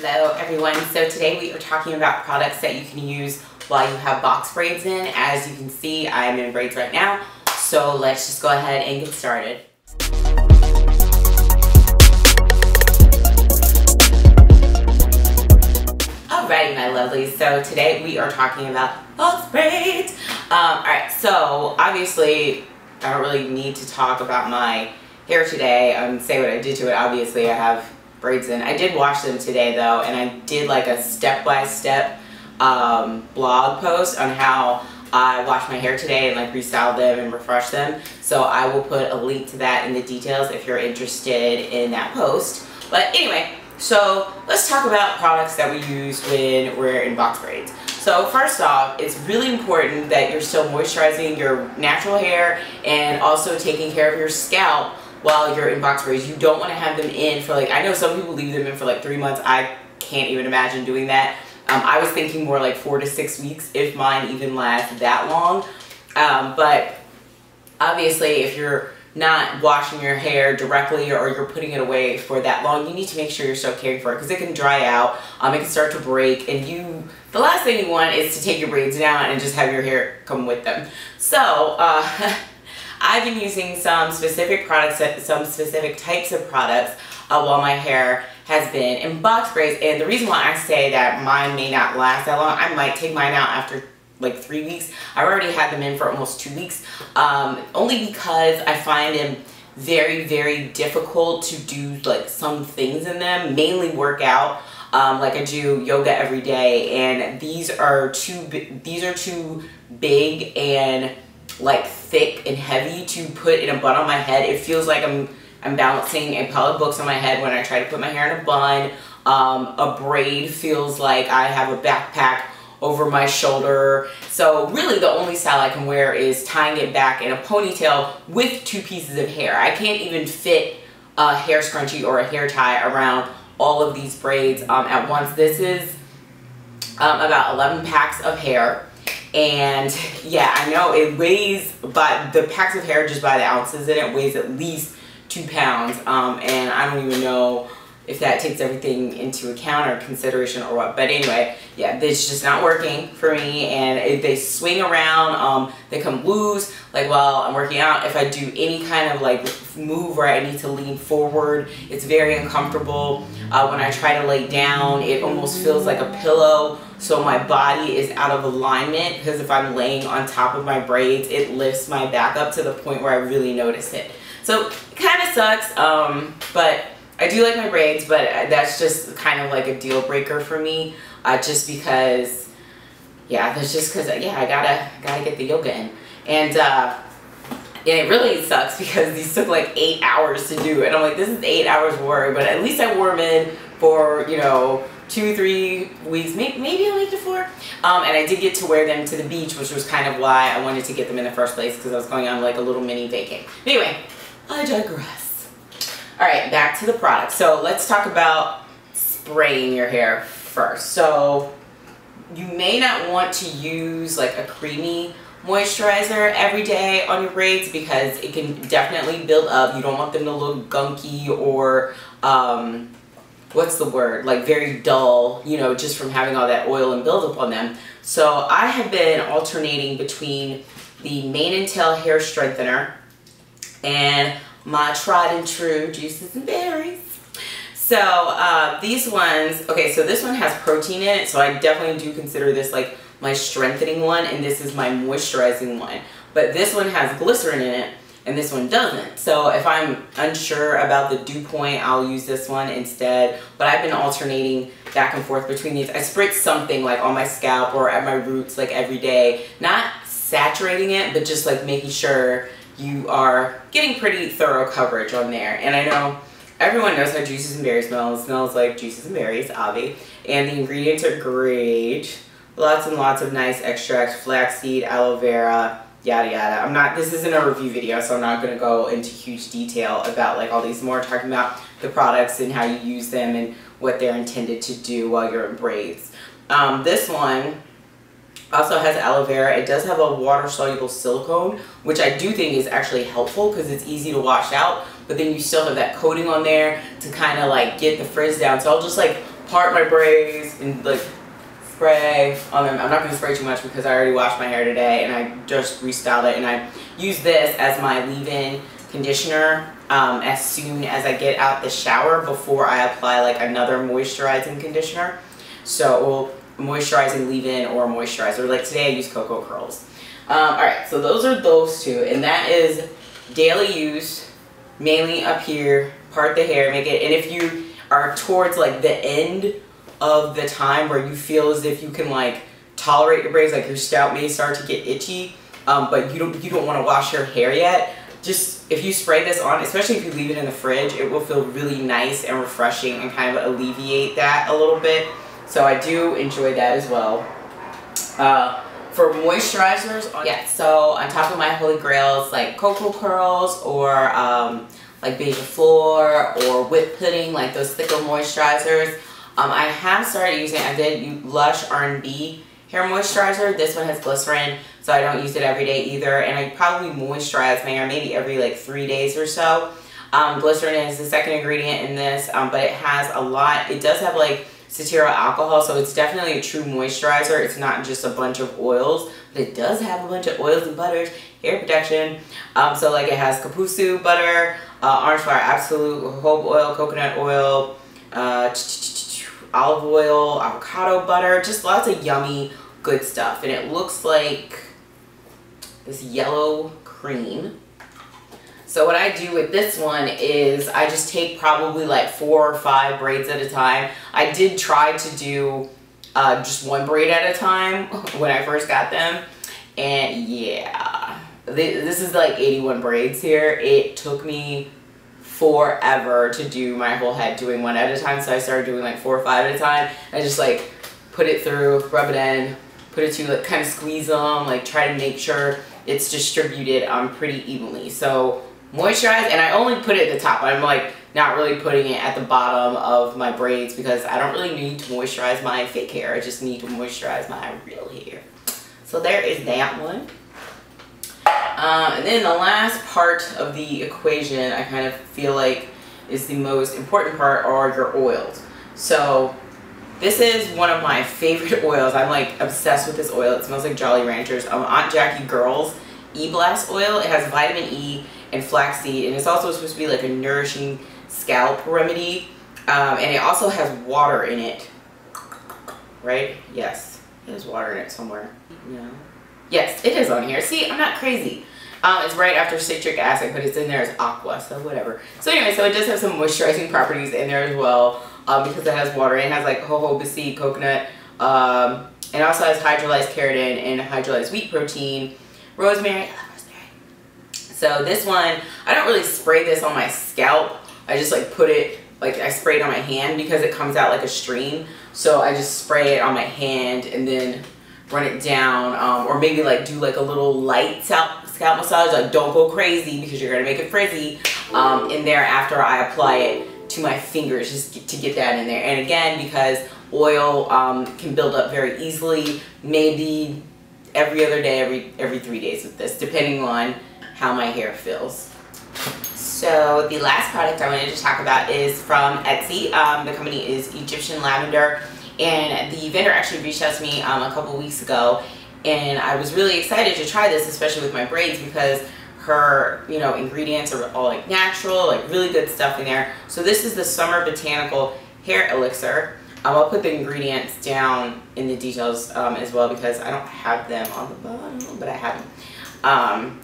Hello everyone, so today we are talking about products that you can use while you have box braids in. As you can see, I'm in braids right now, so let's just go ahead and get started. Alrighty my lovelies, so today we are talking about box braids. Alright, so obviously I don't really need to talk about my hair today and say what I did to it. Obviously I have braids in. I did wash them today though, and I did like a step-by-step blog post on how I washed my hair today and like restyled them and refreshed them. So I will put a link to that in the details if you're interested in that post. But anyway, so let's talk about products that we use when we're in box braids. So first off, it's really important that you're still moisturizing your natural hair and also taking care of your scalp while you're in box braids. You don't want to have them in for like, I know some people leave them in for like 3 months. I can't even imagine doing that. I was thinking more like 4 to 6 weeks, if mine even lasts that long. But obviously if you're not washing your hair directly or you're putting it away for that long, you need to make sure you're still caring for it because it can dry out, it can start to break, and the last thing you want is to take your braids down and just have your hair come with them. So I've been using some specific products, some specific types of products while my hair has been in box braids. And the reason why I say that mine may not last that long, I might take mine out after like 3 weeks. I've already had them in for almost 2 weeks, only because I find them very, very difficult to do like some things in them, mainly work out. Like I do yoga every day, and these are too big and like thick and heavy to put in a bun on my head. It feels like I'm balancing a pile of books on my head when I try to put my hair in a bun. A braid feels like I have a backpack over my shoulder. So really the only style I can wear is tying it back in a ponytail with 2 pieces of hair. I can't even fit a hair scrunchie or a hair tie around all of these braids at once. This is about 11 packs of hair. And yeah, I know it weighs, but the packs of hair, just by the ounces in it, weighs at least 2 pounds. And I don't even know if that takes everything into account or consideration or what. But anyway, yeah, it's just not working for me. And they swing around, they come loose, like while I'm working out. If I do any kind of like move where I need to lean forward, it's very uncomfortable. When I try to lay down, it almost feels like a pillow. So my body is out of alignment, because if I'm laying on top of my braids, it lifts my back up to the point where I really notice it. So it kind of sucks, but I do like my braids, but that's just kind of like a deal breaker for me, just because, yeah, that's just because, yeah, I gotta get the yoga in. And it really sucks because these took like 8 hours to do, and I'm like, this is 8 hours of work, but at least I wore them in for, you know, 2 or 3 weeks, maybe a week to 4. And I did get to wear them to the beach, which was kind of why I wanted to get them in the first place, because I was going on like a little mini vacay. Anyway, I digress. Alright, back to the product. So let's talk about spraying your hair first. So you may not want to use like a creamy moisturizer every day on your braids because it can definitely build up. You don't want them to look gunky or what's the word, like very dull, you know, just from having all that oil and buildup on them. So I have been alternating between the Mane and Tail hair strengthener and my tried and true Juices and Berries. So these ones, okay, so this one has protein in it, so I definitely do consider this like my strengthening one, and this is my moisturizing one. But this one has glycerin in it, and this one doesn't. So if I'm unsure about the dew point, I'll use this one instead. But I've been alternating back and forth between these. I spritz something like on my scalp or at my roots like every day. Not saturating it, but just like making sure you are getting pretty thorough coverage on there. And I know everyone knows how Juices and Berries smells. It smells like Juices and Berries, obvi. And the ingredients are great. Lots and lots of nice extracts, flaxseed, aloe vera, yada yada. This isn't a review video, so I'm not going to go into huge detail about like all these. More talking about the products and how you use them and what they're intended to do while you're in braids. This one also has aloe vera. It does have a water-soluble silicone, which I do think is actually helpful because it's easy to wash out, but then you still have that coating on there to kind of like get the frizz down. So I'll just like part my braids and like spray on them. I'm not going to spray too much because I already washed my hair today and I just restyled it, and I use this as my leave-in conditioner as soon as I get out the shower before I apply like another moisturizing conditioner. So moisturizing leave-in or moisturizer. Like today I use Cocoa Curls. Alright, so those are those two, and that is daily use, mainly up here, part the hair, make it, and if you are towards like the end of the time where you feel as if you can like tolerate your braids, like your scalp may start to get itchy, but you don't want to wash your hair yet, just if you spray this on, especially if you leave it in the fridge, it will feel really nice and refreshing and kind of alleviate that a little bit. So I do enjoy that as well. For moisturizers, yeah, so on top of my holy grails like Cocoa Curls or like Beige Fleur or Whipped Pudding, like those thicker moisturizers, I have started using, I did use Lush R&B hair moisturizer. This one has glycerin, so I don't use it every day either, and I probably moisturize my hair maybe every like 3 days or so. Glycerin is the second ingredient in this, but it has a lot, it does have like cetyl alcohol, so it's definitely a true moisturizer. It's not just a bunch of oils, but it does have a bunch of oils and butters, hair protection. So like it has kapusu butter, orange flower absolute, jojoba oil, coconut oil, olive oil, avocado butter, just lots of yummy good stuff. And it looks like this yellow cream. So what I do with this one is I just take probably like 4 or 5 braids at a time. I did try to do just 1 braid at a time when I first got them. And yeah, this is like 81 braids here. It took me forever to do my whole head doing 1 at a time. So I started doing like 4 or 5 at a time. I just like put it through, rub it in, put it to like kind of squeeze them, like try to make sure it's distributed pretty evenly. So moisturize, and I only put it at the top. I'm like not really putting it at the bottom of my braids because I don't really need to moisturize my fake hair. I just need to moisturize my real hair. So there is that one. And then the last part of the equation I kind of feel like is the most important part are your oils. So this is one of my favorite oils. I'm like obsessed with this oil. It smells like Jolly Ranchers. Aunt Jackie Girls E-Blast oil. It has vitamin E and flaxseed, and it's also supposed to be like a nourishing scalp remedy, and it also has water in it, right? Yes, it has water in it somewhere. No, yes, it is on here. See, I'm not crazy. It's right after citric acid, but it's in there as aqua, so whatever. So anyway, so it does have some moisturizing properties in there as well, because it has water. It has like jojoba seed, coconut, it also has hydrolyzed keratin and hydrolyzed wheat protein, rosemary. So this one, I don't really spray this on my scalp. I just like put it, like I spray it on my hand because it comes out like a stream. So I just spray it on my hand and then run it down, or maybe like do like a little light scalp massage. Like don't go crazy because you're gonna make it frizzy in there after I apply it to my fingers, just to get that in there. And again, because oil can build up very easily, maybe every other day, every 3 days with this, depending on how my hair feels. So the last product I wanted to talk about is from Etsy. The company is Egyptian Lavender, and the vendor actually reached out to me a couple weeks ago, and I was really excited to try this, especially with my braids, because her, you know, ingredients are all like natural, like really good stuff in there. So this is the Summer Botanical Hair Elixir. I'll put the ingredients down in the details as well, because I don't have them on the bottom, but I have them.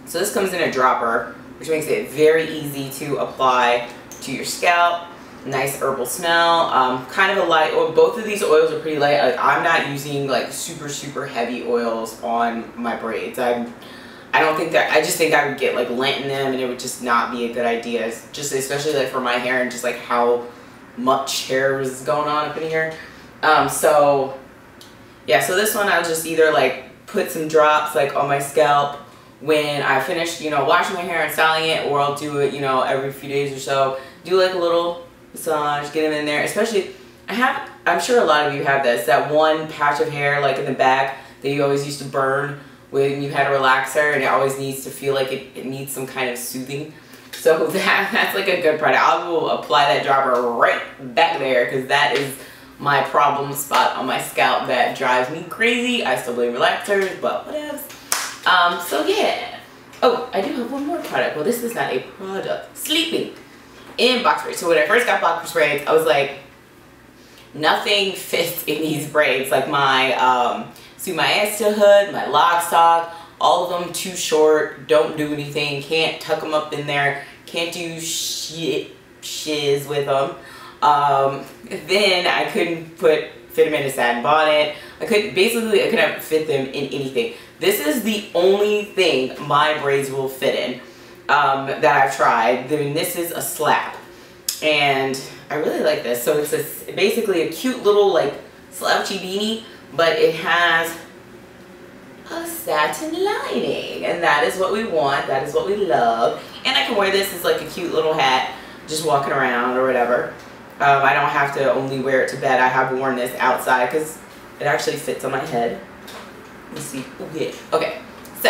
So this comes in a dropper, which makes it very easy to apply to your scalp. Nice herbal smell, kind of a light oil. Both of these oils are pretty light. Like I'm not using like super heavy oils on my braids. I don't think that, I just think I would get like lint in them and it would just not be a good idea. It's just especially like for my hair and just like how much hair is going on up in here. So yeah, so this one I'll just either like put some drops like on my scalp when I finish, you know, washing my hair and styling it, or I'll do it, you know, every few days or so. Do like a little massage, get them in there. Especially, I'm sure a lot of you have this, that one patch of hair like in the back that you always used to burn when you had a relaxer, and it always needs to feel like it needs some kind of soothing. So that's like a good product. I will apply that dropper right back there because that is my problem spot on my scalp that drives me crazy. I still blame relaxers, but whatever. So yeah. Oh, I do have one more product. Well, this is not a product. Sleeping in box braids. So when I first got box braids, I was like, nothing fits in these braids. Like my Sumaesta hood, my lock stock, all of them too short, don't do anything, can't tuck them up in there, can't do shiz with them. Then I couldn't fit them in a satin bonnet. I couldn't fit them in anything. This is the only thing my braids will fit in that I've tried. Then this is a slap, and I really like this. So it's basically a cute little like slouchy beanie, but it has a satin lining, and that is what we want. That is what we love. And I can wear this as like a cute little hat, just walking around or whatever. I don't have to only wear it to bed. I have worn this outside because it actually fits on my head. Let me see. Oh, yeah. Okay. So,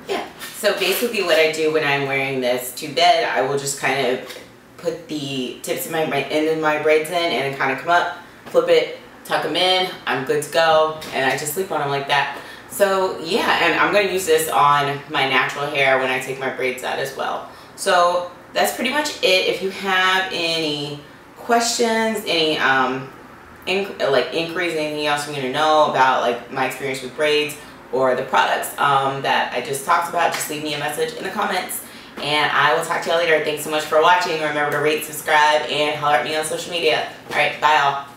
yeah. So basically what I do when I'm wearing this to bed, I will just kind of put the tips of my braids in and kind of come up, flip it, tuck them in. I'm good to go. And I just sleep on them like that. So, yeah. And I'm going to use this on my natural hair when I take my braids out as well. So, that's pretty much it. If you have any questions, any inquiries, anything else you want to know about like my experience with braids or the products that I just talked about, just leave me a message in the comments, and I will talk to y'all later. Thanks so much for watching. Remember to rate, subscribe, and holler at me on social media. All right, bye y'all.